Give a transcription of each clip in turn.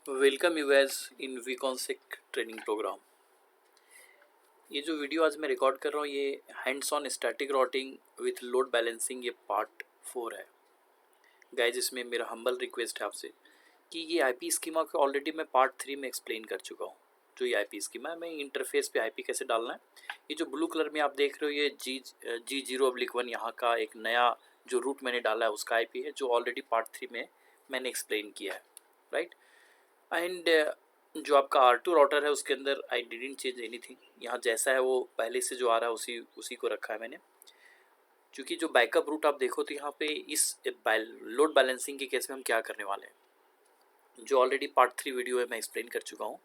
Welcome you guys in वीकॉन्सेक training programme. ये जो वीडियो आज मैं रिकॉर्ड कर रहा हूँ ये hands on static routing with load balancing ये पार्ट 4 है। गाइज इसमें मेरा हम्बल रिक्वेस्ट है आपसे कि ये आईपी स्कीमा को ऑलरेडी मैं पार्ट 3 में एक्सप्लेन कर चुका हूँ। जो ये आईपी स्कीमा है, मैं इंटरफेस पे आईपी कैसे डालना है, ये जो ब्लू कलर में आप देख रहे हो ये G0/1 यहाँ का एक नया जो रूट मैंने डाला है उसका आईपी है, जो ऑलरेडी पार्ट 3 में मैंने एक्सप्लेन किया है, राइट। एंड जो आपका R2 राउटर है उसके अंदर आई डिडंट चेंज एनीथिंग, यहाँ जैसा है वो पहले से जो आ रहा है उसी को रखा है मैंने। क्योंकि जो बैकअप रूट आप देखो तो यहाँ पे इस लोड बैलेंसिंग के केस में हम क्या करने वाले हैं, जो ऑलरेडी पार्ट 3 वीडियो है मैं एक्सप्लेन कर चुका हूँ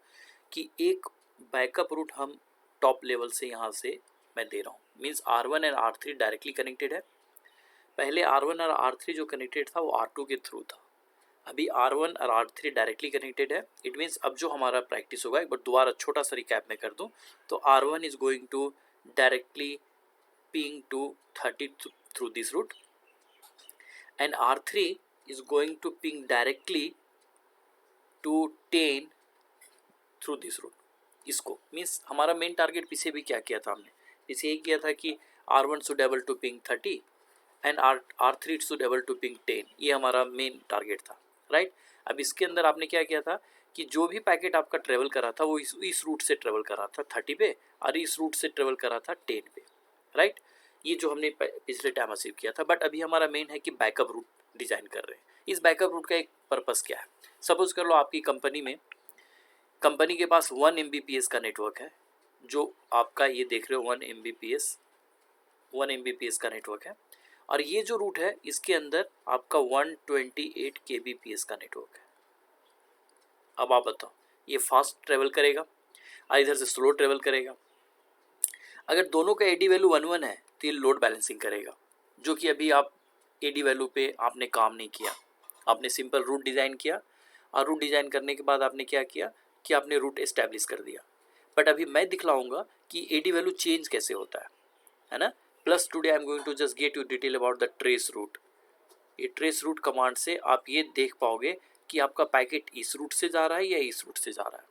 कि एक बैकअप रूट हम टॉप लेवल से यहाँ से मैं दे रहा हूँ। Means R1 and R3 directly connected है। पहले R1 और R3 जो कनेक्टेड था वो R2 के थ्रू था, अभी R1 और R3 डायरेक्टली कनेक्टेड है। इट मीन्स अब जो हमारा प्रैक्टिस होगा, एक बार दोबारा छोटा सा रिकैप में कर दूं तो R1 is going to directly ping to 30 through this route and R3 is going to ping directly to 10 through this route. इसको मीन्स हमारा मेन टारगेट पीछे भी क्या किया था, हमने पीछे ये किया था कि R1 should able to ping 30 and R3 should able to ping 10। ये हमारा मेन टारगेट था, राइट। अब इसके अंदर आपने क्या किया था कि जो भी पैकेट आपका ट्रेवल कर रहा था वो इस रूट से ट्रेवल कर रहा था 30 पे और इस रूट से ट्रेवल कर रहा था 10 पे, राइट। ये जो हमने पिछले टाइम अचीव किया था। बट अभी हमारा मेन है कि बैकअप रूट डिजाइन कर रहे हैं। इस बैकअप रूट का एक पर्पस क्या है, सपोज कर लो आपकी कंपनी के पास 1 Mbps का नेटवर्क है, जो आपका ये देख रहे हो 1 Mbps का नेटवर्क है, और ये जो रूट है इसके अंदर आपका 128 kbps का नेटवर्क है। अब आप बताओ ये फास्ट ट्रेवल करेगा और इधर से स्लो ट्रेवल करेगा। अगर दोनों का एडी वैल्यू 1 है तो ये लोड बैलेंसिंग करेगा, जो कि अभी आप एडी वैल्यू पे आपने काम नहीं किया। आपने सिंपल रूट डिज़ाइन किया और रूट डिज़ाइन करने के बाद आपने क्या किया कि आपने रूट एस्टैब्लिश कर दिया। बट अभी मैं दिखलाऊंगा कि एडी वैल्यू चेंज कैसे होता है ना। Plus today I am going to just get you detail about the trace route. ये ट्रेस रूट कमांड से आप ये देख पाओगे कि आपका पैकेट इस रूट से जा रहा है या इस रूट से जा रहा है,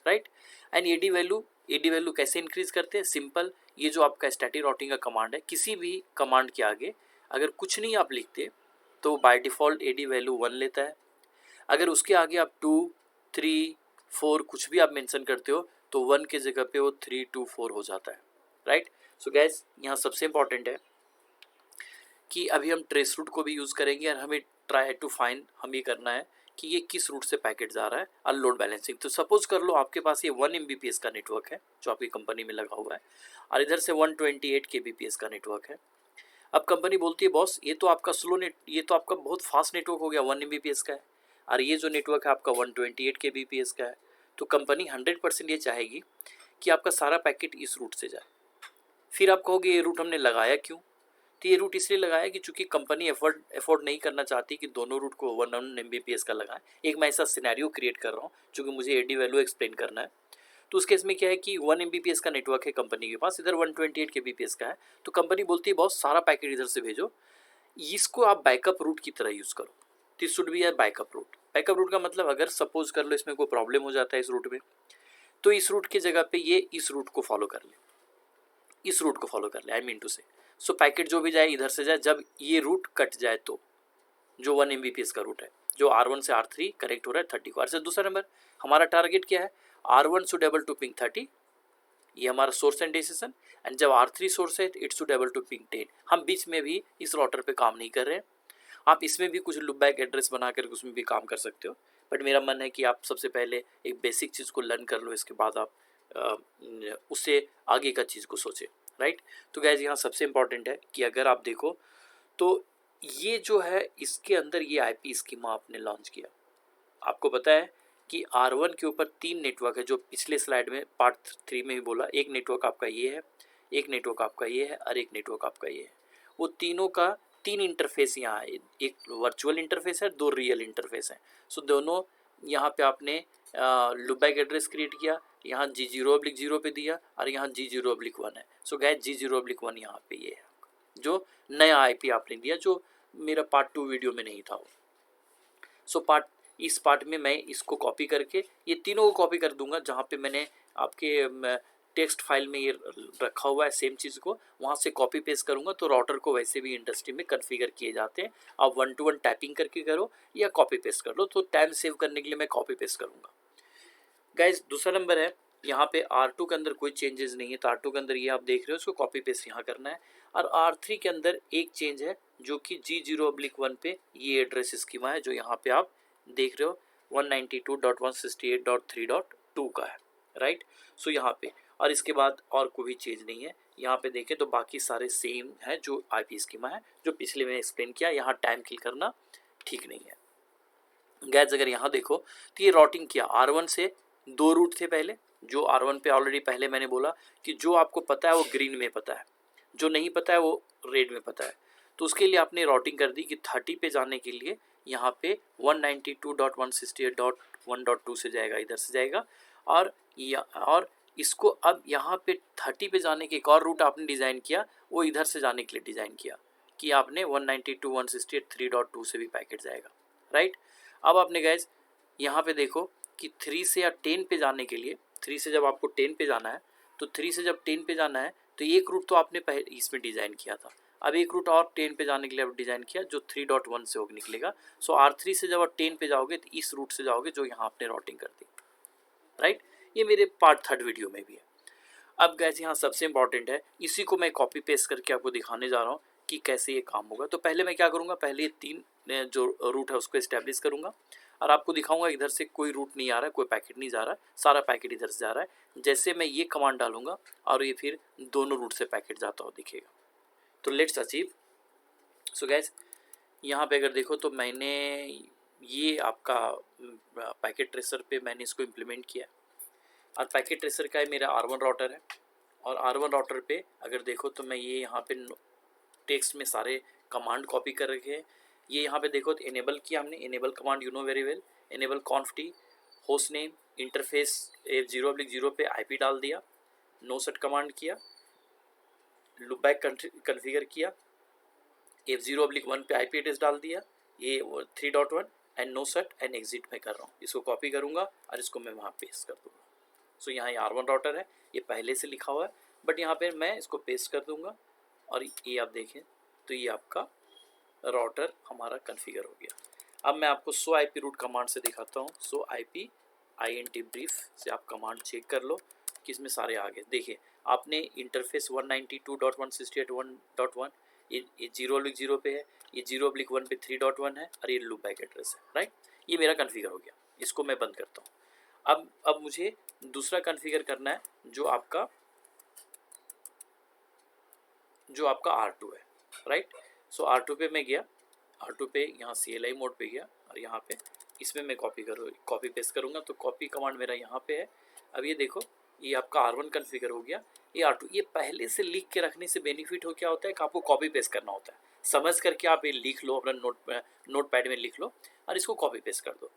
राइट। एंड एडी वैल्यू कैसे इंक्रीज करते हैं, सिंपल। ये जो आपका स्टैटिक राउटिंग का कमांड है, किसी भी कमांड के आगे अगर कुछ नहीं आप लिखते तो बाय डिफ़ॉल्ट एडी वैल्यू 1 लेता है। अगर उसके आगे आप 2, 3, 4 कुछ भी आप मेंशन करते हो तो 1 के जगह पे वो 3, 2, 4 हो जाता है, राइट। सो गाइस यहाँ सबसे इंपॉर्टेंट है कि अभी हम ट्रेस रूट को भी यूज़ करेंगे और हमें ट्राई टू फाइंड हम ये करना है कि ये किस रूट से पैकेट जा रहा है और लोड बैलेंसिंग। तो सपोज कर लो आपके पास ये 1 Mbps का नेटवर्क है जो आपकी कंपनी में लगा हुआ है और इधर से 128 kbps का नेटवर्क है। अब कंपनी बोलती है बॉस ये तो आपका स्लो नेट, ये तो आपका बहुत फास्ट नेटवर्क हो गया, 1 Mbps का है, और ये जो नेटवर्क है आपका 128 kbps का है। तो कंपनी 100% ये चाहेगी कि आपका सारा पैकेट इस रूट से जाए। फिर आप कहोगे ये रूट हमने लगाया क्यों, तो ये रूट इसलिए लगाया कि चूंकि कंपनी एफोर्ड नहीं करना चाहती कि दोनों रूट को 1 Mbps का लगाएं। एक मैं ऐसा सिनेरियो क्रिएट कर रहा हूँ चूँकि मुझे एडी वैल्यू एक्सप्लेन करना है। तो उस केस में क्या है कि 1 Mbps का नेटवर्क है कंपनी के पास, इधर 128 kbps का है। तो कंपनी बोलती है बहुत सारा पैकेट इधर से भेजो, इसको आप बैकअप रूट की तरह यूज़ करो। दिस शुड बी है बैकअप रूट। बैकअप रूट का मतलब अगर सपोज कर लो इसमें कोई प्रॉब्लम हो जाता है इस रूट में, तो इस रूट की जगह पे ये इस रूट को फॉलो कर ले, आई मीन टू से। सो पैकेट जो भी जाए इधर से जाए, जब ये रूट कट जाए तो जो 1 Mbps का रूट है जो R1 से R3 कनेक्ट हो रहा है 30 को। और दूसरा नंबर हमारा टारगेट क्या है, R1 should able to ping 30, ये हमारा सोर्स एंड डेस्टिनेशन, एंड जब R3 सोर्स है it should able to ping 10। हम बीच में भी इस राउटर पे काम नहीं कर रहे हैं। आप इसमें भी कुछ लूप बैक एड्रेस बना कर उसमें भी काम कर सकते हो, बट मेरा मन है कि आप सबसे पहले एक बेसिक चीज़ को लर्न कर लो, इसके बाद आप उससे आगे का चीज़ को सोचें, राइट। तो गाइस यहाँ सबसे इम्पॉर्टेंट है कि अगर आप देखो तो ये जो है इसके अंदर ये आईपी स्कीमा आपने लॉन्च किया। आपको पता है कि R1 के ऊपर 3 नेटवर्क है, जो पिछले स्लाइड में पार्ट 3 में भी बोला। एक नेटवर्क आपका ये है, एक नेटवर्क आपका ये है और एक नेटवर्क आपका ये है। वो तीनों का 3 इंटरफेस यहाँ है, एक वर्चुअल इंटरफेस है, 2 रियल इंटरफेस हैं। सो दोनों यहाँ पे आपने लूपबैक एड्रेस क्रिएट किया, यहाँ G0/0 पे दिया और यहाँ G0/1 है। सो गाइस G0/1 यहाँ पे ये है जो नया आईपी आपने दिया, जो मेरा पार्ट 2 वीडियो में नहीं था वो। सो पार्ट इस पार्ट में मैं इसको कॉपी करके ये तीनों को कॉपी कर दूंगा, जहाँ पे मैंने आपके टेक्स्ट फाइल में ये रखा हुआ है सेम चीज़ को, वहाँ से कॉपी पेस्ट करूँगा। तो राउटर को वैसे भी इंडस्ट्री में कन्फिगर किए जाते हैं, आप 1 to 1 टाइपिंग करके करो या कॉपी पेस्ट कर लो। तो टाइम सेव करने के लिए मैं कॉपी पेस्ट करूँगा। गाइज दूसरा नंबर है, यहाँ पे R2 के अंदर कोई चेंजेस नहीं है, तो R2 के अंदर ये आप देख रहे हो, इसको कॉपी पेस्ट यहाँ करना है। और R3 के अंदर एक चेंज है जो कि G0/1 पे ये एड्रेस स्कीमा है जो यहाँ पे आप देख रहे हो 192.168.3.2 का है, राइट। सो यहाँ पे और इसके बाद और कोई भी चेंज नहीं है। यहाँ पे देखें तो बाकी सारे सेम है जो IP स्कीमा है जो पिछले में एक्सप्लेन किया। यहाँ टाइम किल करना ठीक नहीं है। गैस अगर यहाँ देखो तो ये राउटिंग किया, R1 से 2 रूट थे पहले, जो R1 पे ऑलरेडी पहले मैंने बोला कि जो आपको पता है वो ग्रीन में पता है, जो नहीं पता है वो रेड में पता है। तो उसके लिए आपने राउटिंग कर दी कि 30 पे जाने के लिए यहाँ पे 192.168.1.2 से जाएगा, इधर से जाएगा। और इसको अब यहाँ पे 30 पे जाने के एक और रूट आपने डिज़ाइन किया, वो इधर से जाने के लिए डिज़ाइन किया कि आपने 192.168.3.2 से भी पैकेट जाएगा, राइट। अब आपने गैस यहाँ पे देखो कि 3 से या 10 पे जाने के लिए, 3 से जब आपको 10 पे जाना है, तो 3 से जब 10 पे जाना है तो एक रूट तो आपने पहले इसमें डिज़ाइन किया था, अब एक रूट और 10 पे जाने के लिए डिज़ाइन किया जो 3.1 से होकर निकलेगा। सो R3 से जब आप 10 पे जाओगे तो इस रूट से जाओगे जो यहाँ आपने राउटिंग कर दी, राइट। ये मेरे पार्ट 3 वीडियो में भी है। अब गैस यहाँ सबसे इंपॉर्टेंट है, इसी को मैं कॉपी पेस्ट करके आपको दिखाने जा रहा हूँ कि कैसे ये काम होगा। तो पहले मैं क्या करूँगा, पहले 3 जो रूट है उसको इस्टेब्लिश करूँगा और आपको दिखाऊंगा इधर से कोई रूट नहीं आ रहा है, कोई पैकेट नहीं जा रहा है, सारा पैकेट इधर से जा रहा है। जैसे मैं ये कमांड डालूंगा और ये फिर दोनों रूट से पैकेट जाता हुआ दिखेगा। तो लेट्स अचीव। सो गैस यहाँ पे अगर देखो तो मैंने ये आपका पैकेट ट्रेसर पे मैंने इसको इम्प्लीमेंट किया और पैकेट ट्रेसर का मेरा R1 राउटर है। और R1 राउटर पे अगर देखो तो मैं ये यहाँ पे टेक्स्ट में सारे कमांड कॉपी कर रखे हैं। ये यहाँ पे देखो तो इनेबल किया हमने, enable command you know very well, enable conft host name interface F0/0 पे IP डाल दिया, नो सेट कमांड किया, लूप बैक कन्फिगर किया, F0/1 पे IP एड्रेस डाल दिया, ये 3.1 and no set and exit में कर रहा हूँ। इसको कॉपी करूँगा और इसको मैं वहाँ पेस्ट कर दूँगा। सो यहाँ ये R1 राउटर है, ये पहले से लिखा हुआ है, बट यहाँ पे मैं इसको पेस्ट कर दूँगा और ये आप देखें तो ये आपका राउटर हमारा कन्फिगर हो गया। अब मैं आपको शो IP रूट कमांड से दिखाता हूँ। शो IP INT ब्रीफ से आप कमांड चेक कर लो कि इसमें सारे आ गए। देखिए आपने इंटरफेस 192.168.1.1 ये 0/0 पे है, ये 0/1 पे 3.1 है और ये लूप बैक एड्रेस है, राइट। ये मेरा कन्फिगर हो गया, इसको मैं बंद करता हूँ। अब मुझे दूसरा कन्फिगर करना है जो आपका R2 है, राइट। सो R2 पे मैं गया, R2 पे यहाँ CLI मोड पे गया और यहाँ पे इसमें मैं कॉपी पेस्ट करूँगा। तो कॉपी कमांड मेरा यहाँ पे है। अब ये देखो ये आपका R1 कन्फिगर हो गया, ये R2। ये पहले से लिख के रखने से बेनिफिट हो क्या होता है कि आपको कॉपी पेस्ट करना होता है, समझ करके आप ये लिख लो, अपना नोट पैड में लिख लो और इसको कॉपी पेस्ट कर दो।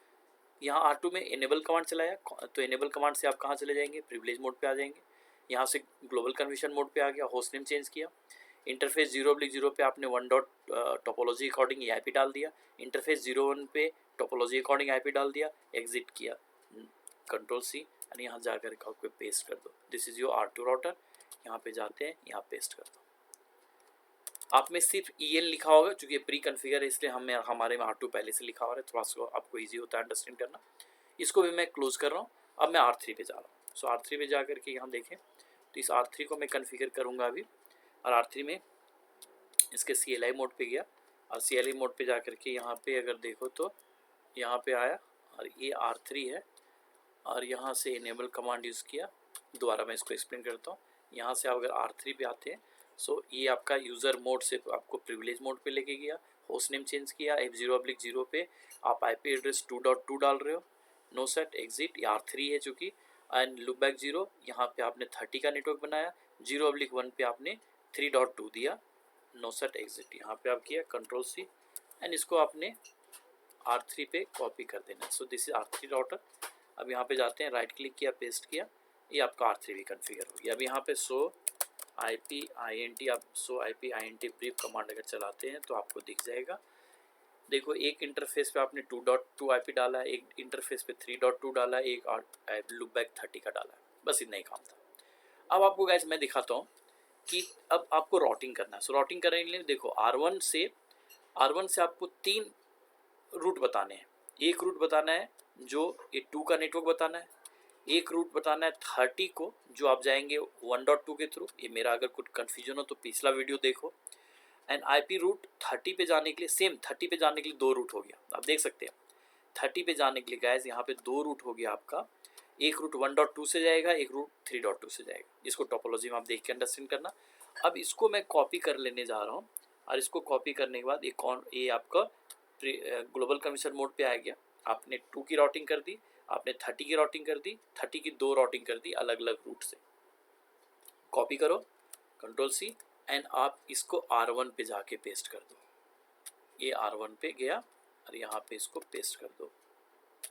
यहाँ R2 में इनेबल कमांड चलाया, तो इनेबल कमांड से आप कहाँ चले जाएंगे, प्रिविलेज मोड पे आ जाएंगे। यहाँ से ग्लोबल कन्फिगरेशन मोड पे आ गया, होस्ट नेम चेंज किया, इंटरफेस 0/0 पे आपने 1 डॉट टोपोलॉजी अकॉर्डिंग IP डाल दिया, इंटरफेस 0/1 पे टोपोलॉजी अकॉर्डिंग IP डाल दिया, एग्जिट किया, Ctrl+C और यहाँ जाकर आपको पेस्ट कर दो। This is your R2 router. यहाँ पे जाते हैं, यहाँ पेस्ट कर दो। आप में सिर्फ EN लिखा होगा क्योंकि प्री कन्फिगर है, इसलिए हमारे में R2 पहले से लिखा हुआ है, थोड़ा सा आपको ईजी होता है अंडरस्टैंड करना। इसको भी मैं क्लोज कर रहा हूँ। अब मैं R3 पे जा रहा हूँ। सो R3 पे जा करके यहाँ देखें तो इस R3 को मैं कन्फिगर करूँगा अभी। और R3 में इसके CLI मोड पे गया और CLI मोड पे जा करके यहाँ पे अगर देखो तो यहाँ पे आया और ये R3 है और यहाँ से इनेबल कमांड यूज़ किया। दोबारा मैं इसको एक्सप्लेन करता हूँ। यहाँ से आप अगर R3 पे आते हैं, सो ये आपका यूज़र मोड से आपको प्रिविलेज मोड पे लेके गया, होस्ट नेम चेंज किया, F0/0 पे आप IP एड्रेस 2.2 डाल रहे हो, नो सेट एग्जिट, ये R3 है चूँकि, एंड लूप बैक 0। यहाँ पे आपने 30 का नेटवर्क बनाया, 0/1 पे आपने 3.2 दिया, नो सेट एग्जिट, यहाँ पे आप किया Ctrl+C एंड इसको आपने R3 पे कॉपी कर देना। So this is R3 router. अब यहाँ पे जाते हैं, राइट क्लिक किया, पेस्ट किया, ये आपका R3 भी कन्फिगर हो गया। अब यहाँ पे शो IP INT, आप show IP INT brief command अगर चलाते हैं तो आपको दिख जाएगा देखो एक इंटरफेस पे आपने 2.2 आईपी डाला है, एक इंटरफेस पे 3.2 डाला है, एक लूपबैक 30 का डाला है, बस इतना ही काम था। अब आपको गाइस मैं दिखाता हूँ कि अब आपको राउटिंग करना है। सो राउटिंग करने के लिए देखो R1 से आपको 3 रूट बताने हैं। एक रूट बताना है जो ये 2 का नेटवर्क बताना है, एक रूट बताना है 30 को जो आप जाएंगे 1.2 के थ्रू। ये मेरा अगर कुछ कन्फ्यूजन हो तो पिछला वीडियो देखो। एंड आईपी रूट 30 पे जाने के लिए सेम 30 पे जाने के लिए 2 रूट हो गया, आप देख सकते हैं। 30 पे जाने के लिए गाइस यहाँ पे 2 रूट हो गया आपका। एक रूट 1.2 से जाएगा, एक रूट 3.2 से जाएगा। इसको टोपोलॉजी में आप देख के अंडरस्टैंड करना। अब इसको मैं कॉपी कर लेने जा रहा हूँ, और इसको कॉपी करने के बाद ये आपका ग्लोबल कमीशन मोड पे आ गया। आपने 2 की राउटिंग कर दी, आपने 30 की राउटिंग कर दी, 30 की 2 राउटिंग कर दी अलग अलग रूट से। कॉपी करो, कंट्रोल सी, एंड आप इसको R1 पे जाके पेस्ट कर दो। ये R1 पे गया और यहाँ पे इसको पेस्ट कर दो।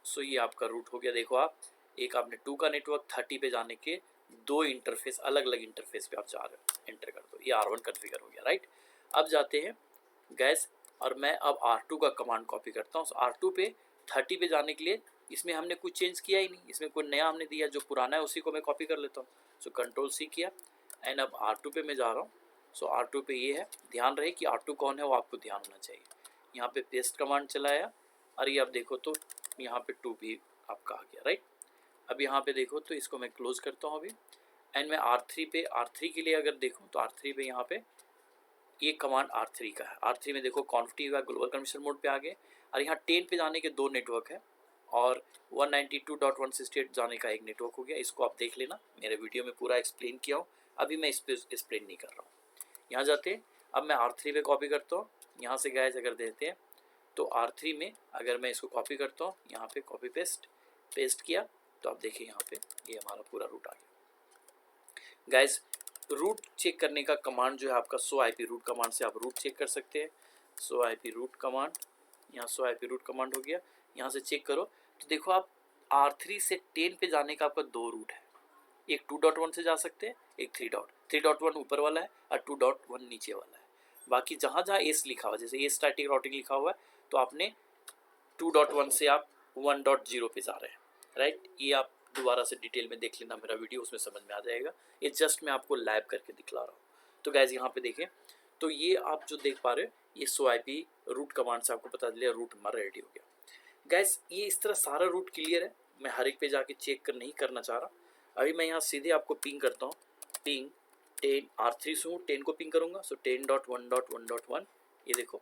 सो ये आपका रूट हो गया। देखो आप, एक आपने 2 का नेटवर्क 30 पे जाने के 2 इंटरफेस अलग अलग इंटरफेस पे आप जा रहे हो, एंटर कर दो। ये R1 कन्फिगर हो गया, राइट। अब जाते हैं गैस, और मैं अब R2 का कमांड कॉपी करता हूँ। R2 पे 30 पे जाने के लिए इसमें हमने कुछ चेंज किया ही नहीं, इसमें कोई नया हमने दिया, जो पुराना है उसी को मैं कॉपी कर लेता हूँ। सो कंट्रोल सी किया, एंड अब R2 पे मैं जा रहा हूँ। सो R2 पे ये है, ध्यान रहे कि R2 कौन है वो आपको ध्यान होना चाहिए। यहाँ पे पेस्ट कमांड चलाया, और ये आप देखो तो यहाँ पे 2 भी आपका आ गया, राइट। अब यहाँ पे देखो तो इसको मैं क्लोज करता हूँ अभी, एंड मैं R3 के लिए अगर देखूँ तो R3 पे यहाँ पे ये कमांड R3 का है। R3 में देखो कॉन्फिग हुआ, ग्लोबल कमीशन मोड पे आ गए, और यहाँ 10 पे जाने के 2 नेटवर्क है, और 192.168 जाने का एक नेटवर्क हो गया। इसको आप देख लेना, मेरे वीडियो में पूरा एक्सप्लेन किया हूँ, अभी मैं इस पर एक्सप्लेन नहीं कर रहा हूँ। यहाँ जाते हैं, अब मैं R3 पे कॉपी करता हूँ। यहाँ से गाइस अगर देते हैं तो R3 में अगर मैं इसको कॉपी करता हूँ, यहाँ पे कॉपी पेस्ट किया, तो आप देखिए यहाँ पे ये हमारा पूरा रूट आ गया। गाइस रूट चेक करने का कमांड जो है आपका सो आईपी रूट कमांड से आप रूट चेक कर सकते हैं। सो आईपी रूट कमांड, यहाँ सो आईपी रूट कमांड हो गया। यहाँ से चेक करो तो देखो आप R3 से 10 पे जाने का आपका 2 रूट है। एक 2.1 से जा सकते हैं, एक 3.1 ऊपर वाला है और 2.1 नीचे वाला है। बाकी जहाँ जहाँ एस लिखा हुआ, जैसे ए स्टैटिक राउटिंग लिखा हुआ है, तो आपने 2.1 से आप 1.0 पे जा रहे हैं, राइट। ये आप दोबारा से डिटेल में देख लेना मेरा वीडियो, उसमें समझ में आ जाएगा। ये जस्ट मैं आपको लाइव करके दिखला रहा हूँ। तो गाइज यहाँ पे देखें तो ये आप जो देख पा रहे हो, ये सो आईपी रूट कमांड से आपको पता चलिए रूट हमारा रेडी हो गया। गाइज ये इस तरह सारा रूट क्लियर है, मैं हर एक पे जाके चेक कर नहीं करना चाह रहा। अभी मैं यहाँ सीधे आपको पिंग करता हूँ, पिंग 10 R3 से हूँ, 10 को पिंग करूँगा। सो 10.1.1.1 ये देखो,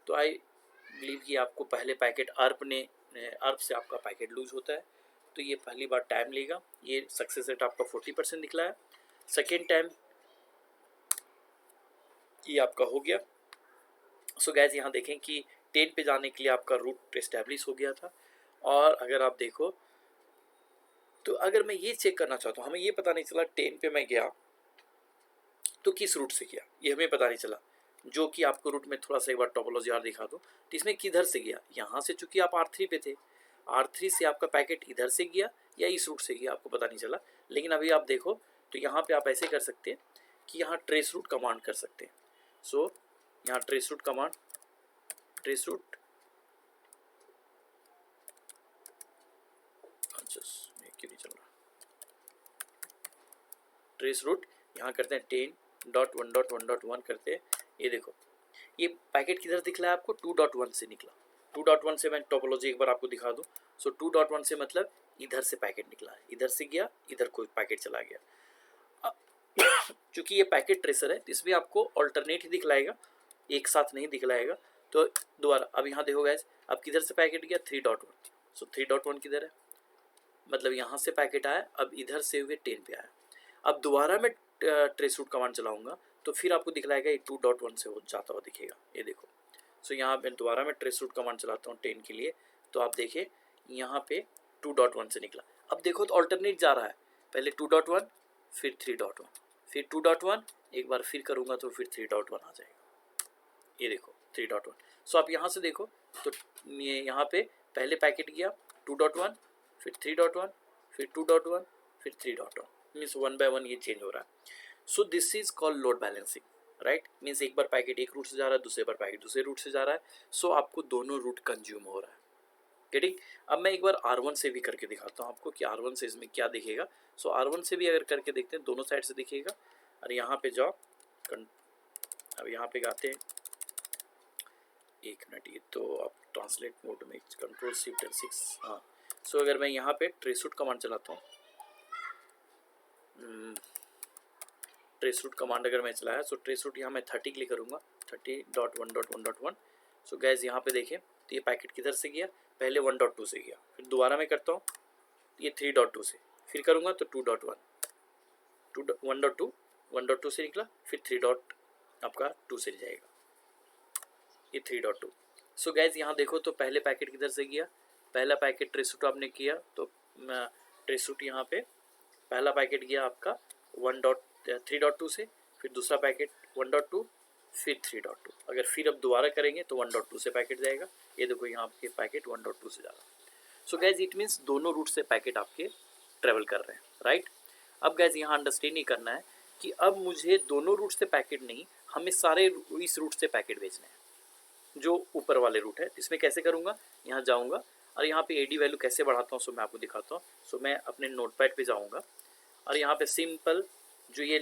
तो आई बिलीव कि आपको पहले पैकेट अर्प से आपका पैकेट लूज होता है, तो ये पहली बार टाइम लेगा। ये सक्सेस रेट आपका 40% निकला है। सेकेंड टाइम ये आपका हो गया। सो गैस यहाँ देखें कि 10 पे जाने के लिए आपका रूट एस्टेब्लिश हो गया था। और अगर आप देखो तो अगर मैं ये चेक करना चाहता हूँ, हमें ये पता नहीं चला 10 पे मैं गया तो किस रूट से गया, ये हमें पता नहीं चला। जो कि आपको रूट में थोड़ा सा एक बार टोपोलॉजी और दिखा दूँ, तो इसमें किधर से गया। यहाँ से चूंकि आप R3 पे थे, R3 से आपका पैकेट इधर से गया या इस रूट से गया आपको पता नहीं चला। लेकिन अभी आप देखो तो यहाँ पे आप ऐसे कर सकते हैं कि यहाँ ट्रेस रूट कमांड कर सकते हैं। सो यहाँ trace route command, trace route क्यों नहीं चल रहा, ट्रेस रूट यहाँ करते हैं 10.1.1.1 करते हैं। ये देखो ये पैकेट किधर दिख रहा है आपको, 2.1 से निकला। 2.1 से मैं टोपोलॉजी एक बार आपको दिखा दूं। सो 2.1 से मतलब इधर से पैकेट निकला है, इधर से गया, इधर कोई पैकेट चला गया। चूंकि ये पैकेट ट्रेसर है तो इसमें आपको ऑल्टरनेट ही दिखलाएगा, एक साथ नहीं दिखलाएगा। तो दोबारा अब यहाँ देखो गाइस, अब किधर से पैकेट गया, 3.1। सो 3.1 किधर है, मतलब यहाँ से पैकेट आया, अब इधर से हुए 10 पे आया। अब दोबारा मैं ट्रेस रूट कमांड चलाऊंगा तो फिर आपको दिखलाएगा ये 2.1 से हो जाता हुआ दिखेगा, ये देखो। सो यहाँ पे दोबारा मैं ट्रेस रूट कमांड चलाता हूँ 10 के लिए, तो आप देखिए यहाँ पे 2.1 से निकला। अब देखो तो ऑल्टरनेट जा रहा है, पहले 2.1 फिर 3.1 फिर 2.1, एक बार फिर करूँगा तो फिर 3.1 आ जाएगा, ये देखो 3.1। सो आप यहाँ से देखो तो ये यहाँ पे पहले पैकेट गया 2.1 फिर 3.1 फिर 2.1 फिर 3.1, मीन्स 1 by 1 ये चेंज हो रहा है। So this is called load balancing, right, means एक बार पैकेट एक रूट से जा रहा है, दूसरे बार पैकेट दूसरे रूट से जा रहा है, सो आपको दोनों रूट कंज्यूम हो रहा है। गेटिंग? अब मैं एक बार R1 से भी करके दिखाता हूँ आपको कि R1 से इसमें क्या दिखेगा। सो R1 से भी अगर करके देखते हैं, दोनों साइड से दिखेगा। और यहाँ पे जाओ, अब यहाँ पे गाते हैं, एक मिनट, ये तो आप ट्रांसलेट मोड में कंट्रोल शिफ्ट एंड 6, हाँ। सो अगर मैं यहाँ पे ट्रेसरूट कमांड चलाता हूँ, ट्रेसरूट कमांड अगर मैं चलाया, सो ट्रेसरूट यहाँ मैं 30 क्लिक करूँगा, 30.1.1.1। सो गैस यहाँ पे देखें तो ये पैकेट किधर से गया, पहले 1.2 से गया, फिर दोबारा मैं करता हूँ ये 3.2 से, फिर करूँगा तो 2.1, 1.2, 1.2 से निकला, फिर 3.2 से जाएगा, ये 3.2। सो गैस यहाँ देखो तो पहले पैकेट किधर से गया, पहला पैकेट ट्रेसरूट आपने किया तो ट्रेसरूट यहाँ पे पहला पैकेट गया आपका 3.2 से, फिर दूसरा पैकेट 1.2, फिर 3.2। अगर फिर अब दोबारा करेंगे तो 1.2 से पैकेट जाएगा, ये देखो यहाँ आपके पैकेट 1.2 से जा रहा है। सो गैस इट मीन्स दोनों रूट से पैकेट आपके ट्रेवल कर रहे हैं, राइट। अब गैस यहाँ अंडरस्टैंड नहीं करना है कि अब मुझे दोनों रूट से पैकेट नहीं, हमें सारे इस रूट से पैकेट भेजने हैं, जो ऊपर वाले रूट है। इसमें कैसे करूँगा, यहाँ जाऊँगा और यहाँ पे एडी वैल्यू कैसे बढ़ाता हूँ, सो मैं आपको दिखाता हूँ। सो मैं अपने नोटपैड पे जाऊँगा और यहाँ पे सिंपल जो ये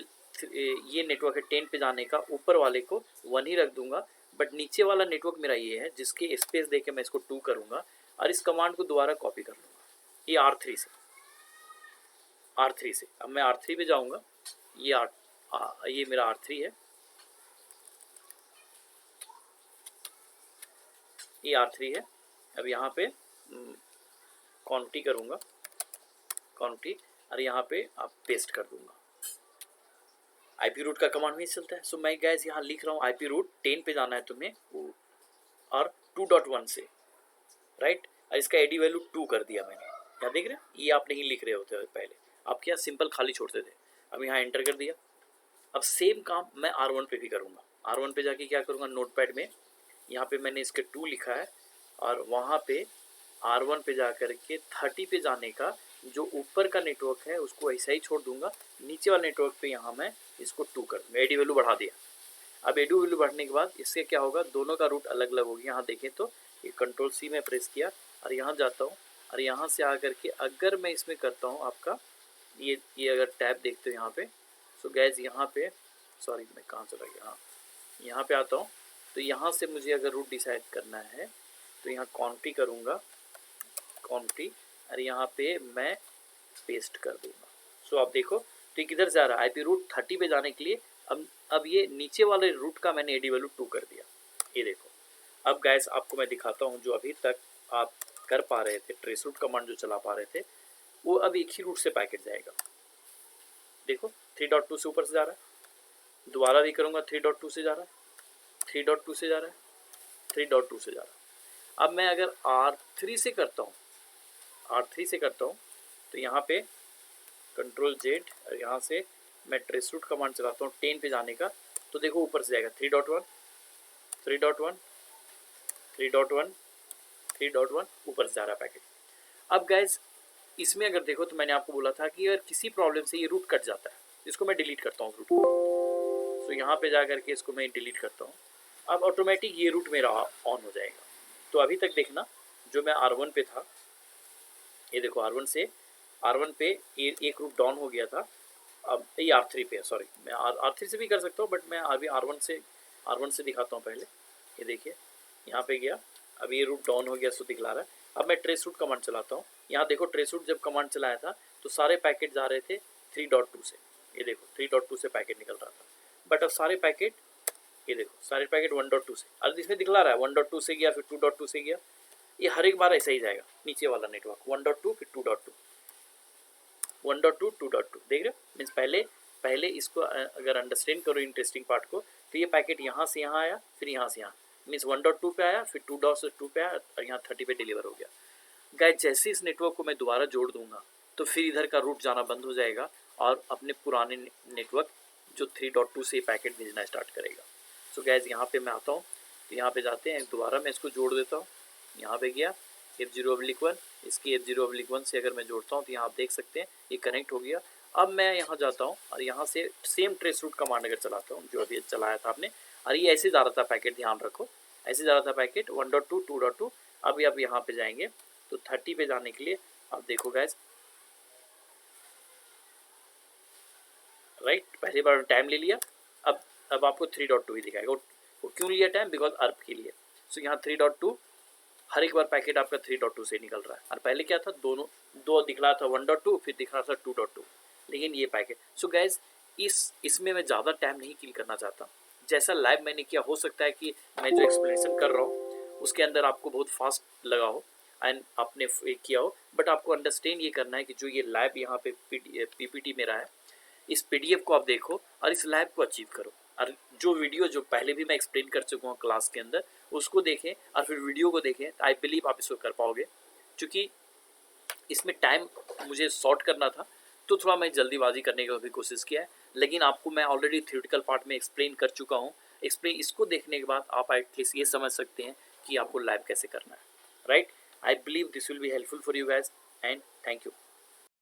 नेटवर्क है 10 पे जाने का, ऊपर वाले को 1 ही रख दूंगा, बट नीचे वाला नेटवर्क मेरा ये है जिसके स्पेस दे के मैं इसको 2 करूँगा और इस कमांड को दोबारा कॉपी कर लूँगा, ये R3 से। अब मैं R3 पे जाऊँगा, ये मेरा R3 है, ये R3 है। अब यहाँ पे क्वांटिटी करूँगा, क्वांटिटी, और यहाँ पे आप पेस्ट कर दूंगा। आईपी रूट का कमांड में चलता है। सो मैं गैस यहाँ लिख रहा हूँ आईपी रूट 10 पे जाना है तुम्हें और 2.1 से, राइट। और इसका एडी वैल्यू 2 कर दिया मैंने, यहाँ देख रहे हैं, ये आप नहीं लिख रहे होते हो पहले, आप क्या सिंपल खाली छोड़ते थे। अब यहाँ एंटर कर दिया। अब सेम काम मैं R1 पे भी करूँगा। R1 पे जाके क्या करूँगा, नोटपैड में यहाँ पे मैंने इसके 2 लिखा है और वहाँ पे R1 पे जा कर के 30 पे जाने का जो ऊपर का नेटवर्क है उसको ऐसा ही छोड़ दूंगा, नीचे वाले नेटवर्क पे यहाँ मैं इसको 2 कर दूँगा, एडी वैल्यू बढ़ा दिया। अब एडी वैल्यू बढ़ने के बाद इससे क्या होगा, दोनों का रूट अलग अलग होगी। यहाँ देखें तो ये कंट्रोल C में प्रेस किया और यहाँ जाता हूँ और यहाँ से आकर के अगर मैं इसमें करता हूँ आपका ये अगर टैब देखते हो यहाँ पे, सो गैस यहाँ पे, सॉरी मैं कहाँ चला गया, हाँ यहाँ पे आता हूँ। तो यहाँ से मुझे अगर रूट डिसाइड करना है तो यहाँ क्वांटिटी करूँगा, क्वांटिटी, और यहाँ पे मैं पेस्ट कर दूँगा। सो आप देखो तो किधर जा रहा है, आईपी रूट 30 पे जाने के लिए अब ये नीचे वाले रूट का मैंने एडी वैल्यू 2 कर दिया, ये देखो। अब गैस आपको मैं दिखाता हूँ जो अभी तक आप कर पा रहे थे, ट्रेस रूट कमांड जो चला पा रहे थे, वो अब एक ही रूट से पैकेट जाएगा। देखो 3.2 से ऊपर से जा रहा है, दोबारा भी करूँगा 3.2 से जा रहा है, 3.2 से जा रहा है, 3.2 से जा रहा है। अब मैं अगर R3 से करता हूँ, R3 से करता हूँ तो यहाँ पे कंट्रोल Z और यहाँ से मैं ट्रेस रूट कमांड चलाता हूँ 10 पे जाने का, तो देखो ऊपर से जाएगा 3.1, 3.1, 3.1, 3.1, ऊपर से जा रहा है पैकेट। अब गैस इसमें अगर देखो तो मैंने आपको बोला था कि अगर किसी प्रॉब्लम से ये रूट कट जाता है, इसको मैं डिलीट करता हूँ रूट को, तो यहाँ पे जा करके इसको मैं डिलीट करता हूँ। अब ऑटोमेटिक ये रूट मेरा ऑन हो जाएगा। तो अभी तक देखना जो मैं R1 पे था, ये देखो R1 पे एक रूट डाउन हो गया था, अब ये R3 पे है, सॉरी मैं R3 से भी कर सकता हूँ, बट मैं अभी R1 से दिखाता हूँ पहले। ये देखिए यहाँ पे गया, अब ये रूट डाउन हो गया, सो दिखला रहा है। अब मैं ट्रेस रूट कमांड चलाता हूँ, यहाँ देखो ट्रेस रूट जब कमांड चलाया था तो सारे पैकेट जा रहे थे 3.2 से, ये देखो 3.2 से पैकेट निकल रहा था, बट अब सारे पैकेट, ये देखो सारे पैकेट 1.2 से, अब इसमें दिखला रहा है 1.2 से गया, फिर 2.2 से गया, ये हर एक बार ऐसा ही जाएगा। नीचे वाला नेटवर्क 1.2 फिर 2.2, 1.2, 2.2, देख रहे हो। मीन्स पहले इसको अगर अंडरस्टैंड करो इंटरेस्टिंग पार्ट को, तो ये पैकेट यहाँ से यहाँ आया, फिर यहाँ से यहाँ, मीन्स 1.2 पे आया, फिर 2.2 पे आया और यहाँ 30 पे डिलीवर हो गया। गाइस जैसे इस नेटवर्क को मैं दोबारा जोड़ दूंगा तो फिर इधर का रूट जाना बंद हो जाएगा और अपने पुराने नेटवर्क जो 3.2 से पैकेट भेजना स्टार्ट करेगा। सो गाइस यहाँ पे मैं आता हूँ, तो यहाँ पे जाते हैं, दोबारा मैं इसको जोड़ देता हूँ, यहाँ पे गया F0/1, इसकी F0/1 से अगर मैं जोड़ता हूँ तो यहाँ आप देख सकते हैं ये कनेक्ट हो गया। अब मैं यहाँ जाता हूँ और यहाँ से सेम ट्रेस रूट कमांड अगर चलाता हूँ जो अभी चलाया था आपने, और ये ऐसे जा रहा था पैकेट, ध्यान रखो ऐसे जा रहा था पैकेट 1.2 2.2। अभी आप यहाँ पे जाएंगे तो 30 पे जाने के लिए आप देखो गैस, राइट, पहली बार टाइम ले लिया। अब आपको 3.2 ही दिखाएगा। वो क्यों लिया टाइम? बिकॉज अर्ब के लिए। सो यहाँ 3.2, हर एक बार पैकेट आपका 3.2 से निकल रहा है। और पहले क्या था, दो दिख रहा था 1.2, फिर दिख रहा था 2.2, लेकिन ये पैकेट। सो गैस इसमें मैं ज़्यादा टाइम नहीं किल करना चाहता। जैसा लाइव मैंने किया, हो सकता है कि मैं जो एक्सप्लेनेशन कर रहा हूँ उसके अंदर आपको बहुत फास्ट लगा हो एंड आपने किया हो, बट आपको अंडरस्टैंड ये करना है कि जो ये लाइव यहाँ पे पीपीटी मेरा है, इस पीडीएफ को आप देखो और इस लैब को अचीव करो। और जो वीडियो जो पहले भी मैं एक्सप्लेन कर चुका हूँ क्लास के अंदर, उसको देखें और फिर वीडियो को देखें, आई बिलीव आप इसको कर पाओगे। क्योंकि इसमें टाइम मुझे शॉर्ट करना था तो थोड़ा मैं जल्दीबाजी करने की भी कोशिश किया है, लेकिन आपको मैं ऑलरेडी थ्योरेटिकल पार्ट में एक्सप्लेन कर चुका हूँ। इसको देखने के बाद आप एटलीस्ट ये समझ सकते हैं कि आपको लाइव कैसे करना है, right. I believe this will be helpful for you guys and thank you.